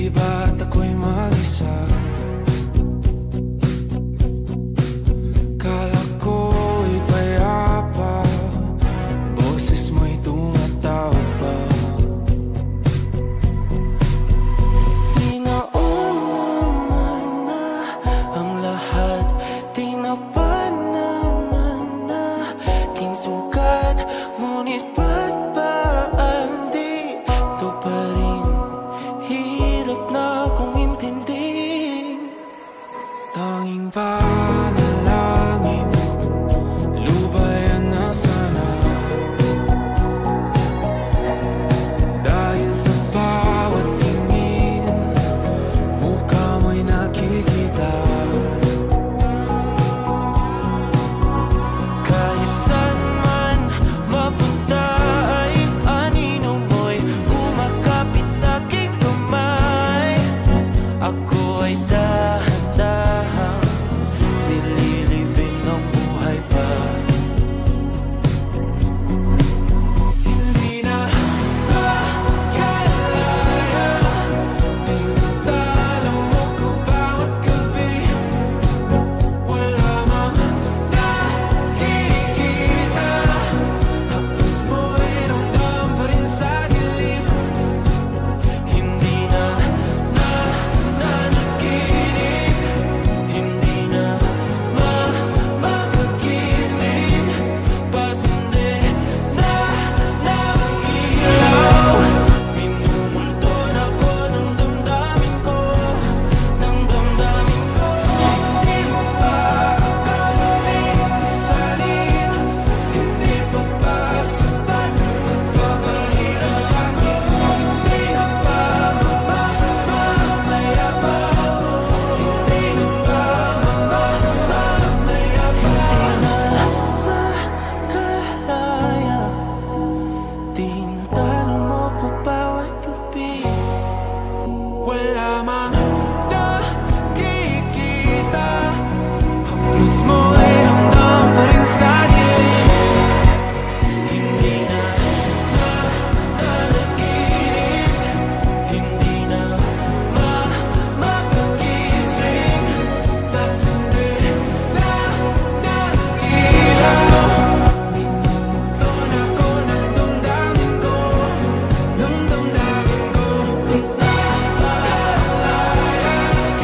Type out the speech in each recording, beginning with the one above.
ba't ako'y mag-isa? Kala ko'y payapa, boses mo'y tumatawag pa. Di naman na ang lahat, di na pa naman na king sugat. Ngunit ba't ba di to pa rin? Hirap na kong intindihin. Tanging panalangin, lubayan na sana. Dahil sa bawat tingin, mukha mo'y nakikita. Kahit saan man mapunta ay anino mo'y kumakapit sa aking kamay. Ako ay dahan-dahang nililibing ng buhay pa. Hindi na makalaya, tinatalo mo ko bawat gabi. Wala mang nakikita, hapos mo'y ramdam pa rin sa dilim. Hindi na nanaginip, hindi na makagising. Pasindi na ng ilaw, minumulton ako ng damdamin ko, ng damdamin ko. Hindi mo pa akalaing isalin, hindi pa ba sapat nagpapahirap sa'kin? Hindi na ba mamamaya pa? Hindi na ba mamamaya pa? Makalaya, tinatalo mo ko bawat gabi. Wala mang nakikita, hapos mo'y ramdam pa rin sa dilim. Hindi na nanaginip, hindi na makagising. Pasindi na ng ilaw, minumulton ako ng damdamin ko, ng damdamin ko. Nakalaya,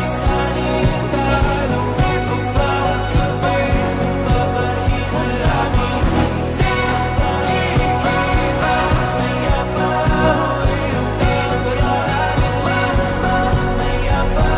isalin talo ko bawat sabay, nagpapahirap sa'kin. Nakikita, maya pa, mo'y ramdam pa rin sa dilim. Maya pa.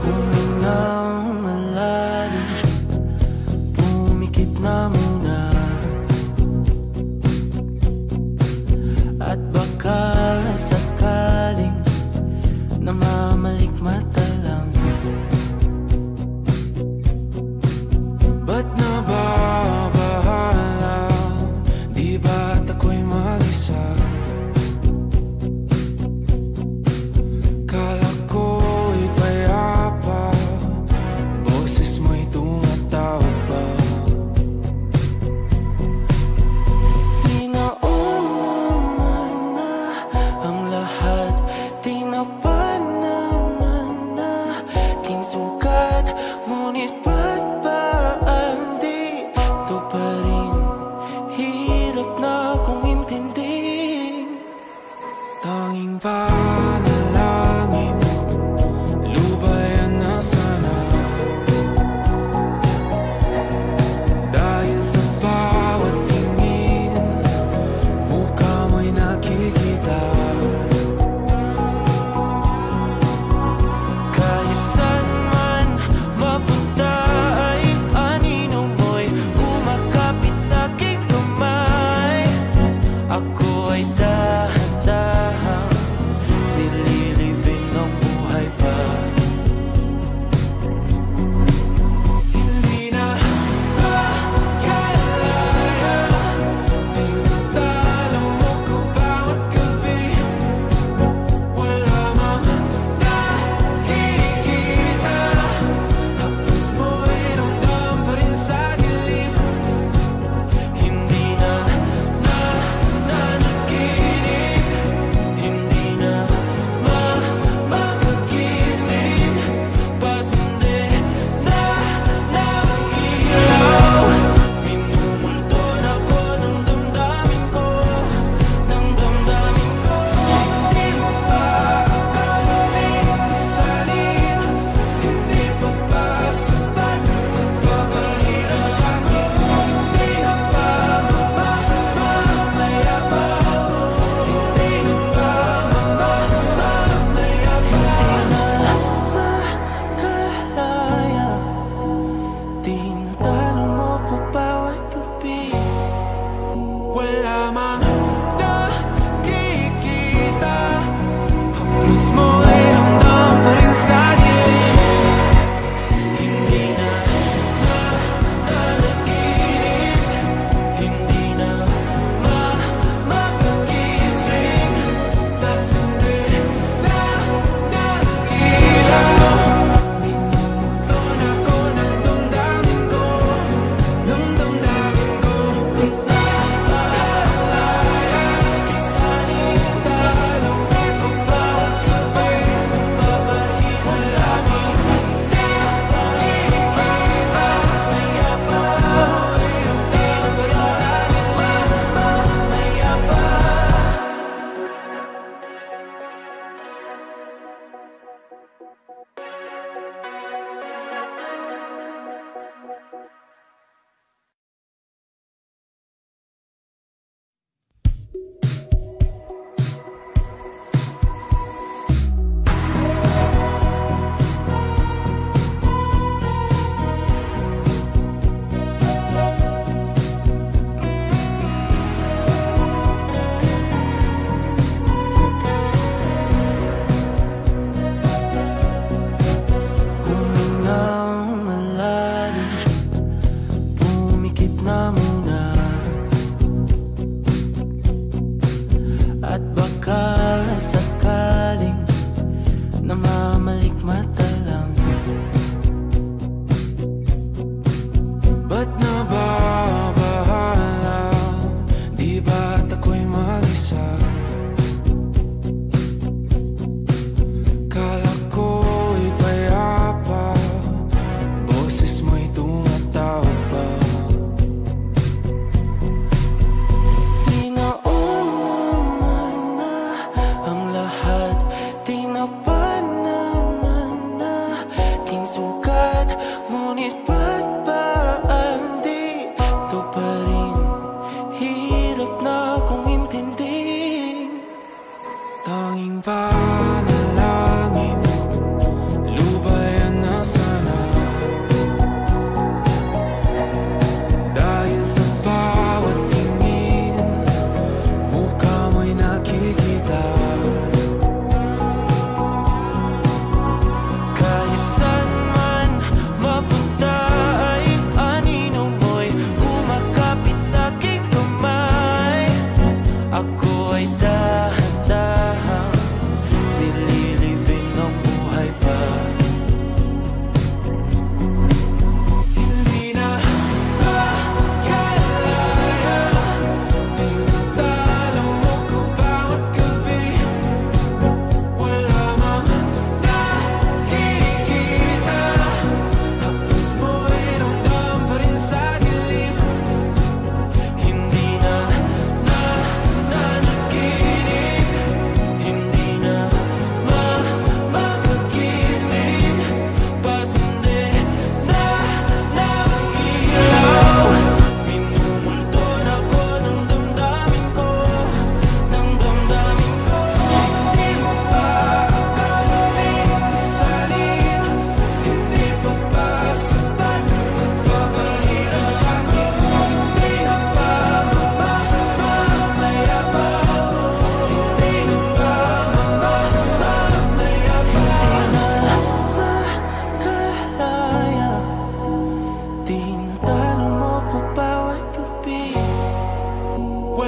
Humingang malalim, pumikit na muna, at baka sakaling namamalikmata lang. Ba't nababahala? Di ba't ako'y mag-isa? Kala ko'y payapa, boses mo'y tumatawag pa. Di naman na ang lahat, di na pa naman na king sugat. Ngunit ba't ba di to pa rin? Hirap na kong intindihin.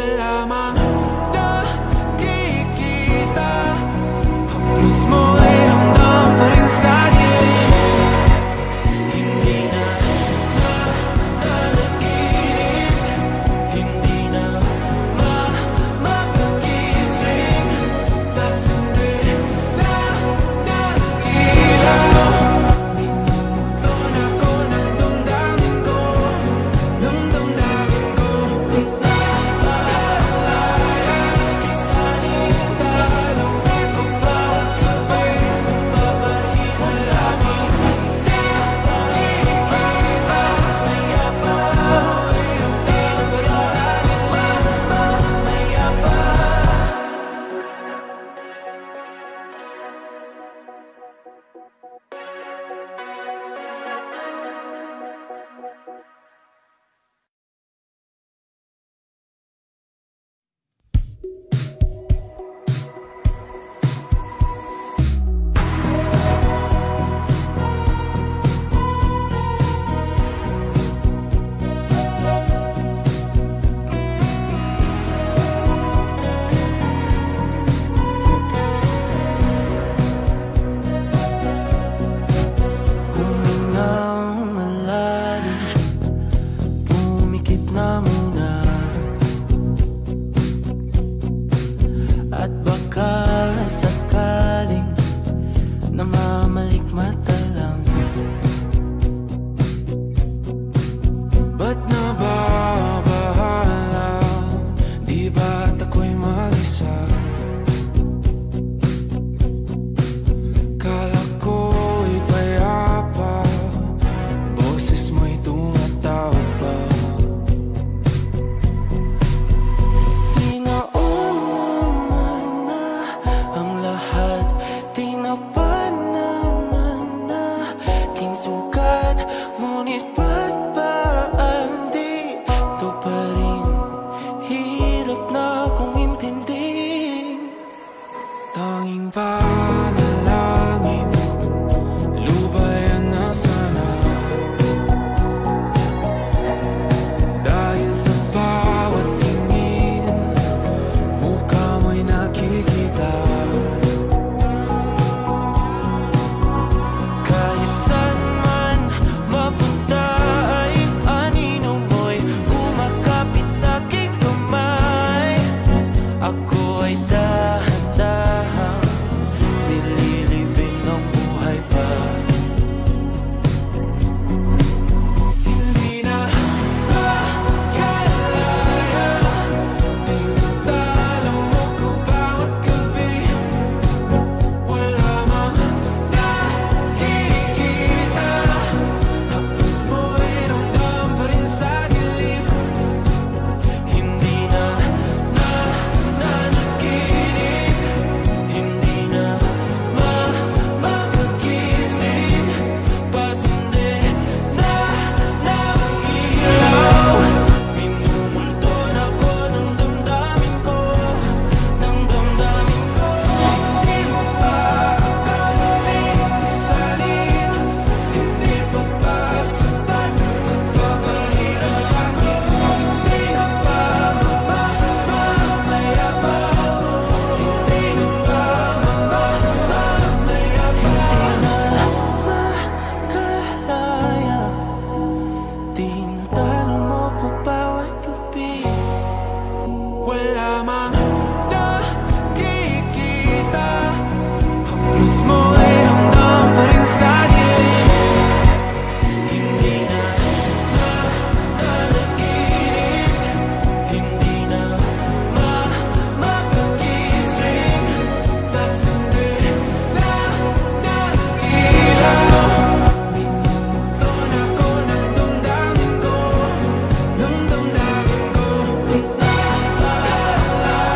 wala mang nakikita. Haplos mo ay ramdam pa rin sa dilim. Hindi na nanaginip, hindi na makagising. Basta hindi na ilaw. Minumuton ako ng damdamin ko, ng damdamin ko. Nakalaya, isanin ang dalawang ko bawat sabay. Papahina sa amin, nakikita. Maya pa, sumoy ang tao pa rin sa dilim. Maya pa. Humingang malalim, pumikit na muna. At baka sakaling namamalikmata lang. Ba't nababahala? Di ba't ako'y mag-isa? Kala ko'y payapa, boses mo'y tumatawag pa. Tinaunaman na ang lahat, tinapan naman na aking sugat. Ngunit ba't ba ang dito pa rin? Hirap na akong intindihin. Tanging panalangin, lubayan na sana. Dahil sa bawat tingin, mukha mo'y nakikita. Kahit saan man mapunta ay anino mo'y kumakapit sa aking kamay. Ako ay dahan-dahan nililibing ng buhay pa. Hindi na makalaya, tinatalo mo ko bawat gabi. Wala mang nakikita, haplos mo ay ramdam pa rin sa dilim. Hindi na nanaginip, hindi na makagising. Basta hindi na ilaw. Minumulton ako ng damdamin ko, ng damdamin ko. Hindi mo pa kami isalin, hindi pa ba sapat magpapahirap sa akin? Hindi na ba mamamaya pa? Hindi na ba mamamaya pa? Makalaya, tinatalo mo ko bawat gabi. Wala mang nakikita, haplos mo ay ramdam pa rin sa dilim. Hindi na nanaginip, hindi na makagising. Basta hindi na ilaw. Minumuton ako ng damdamin ko, ng damdamin ko. Nakalaya,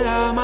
della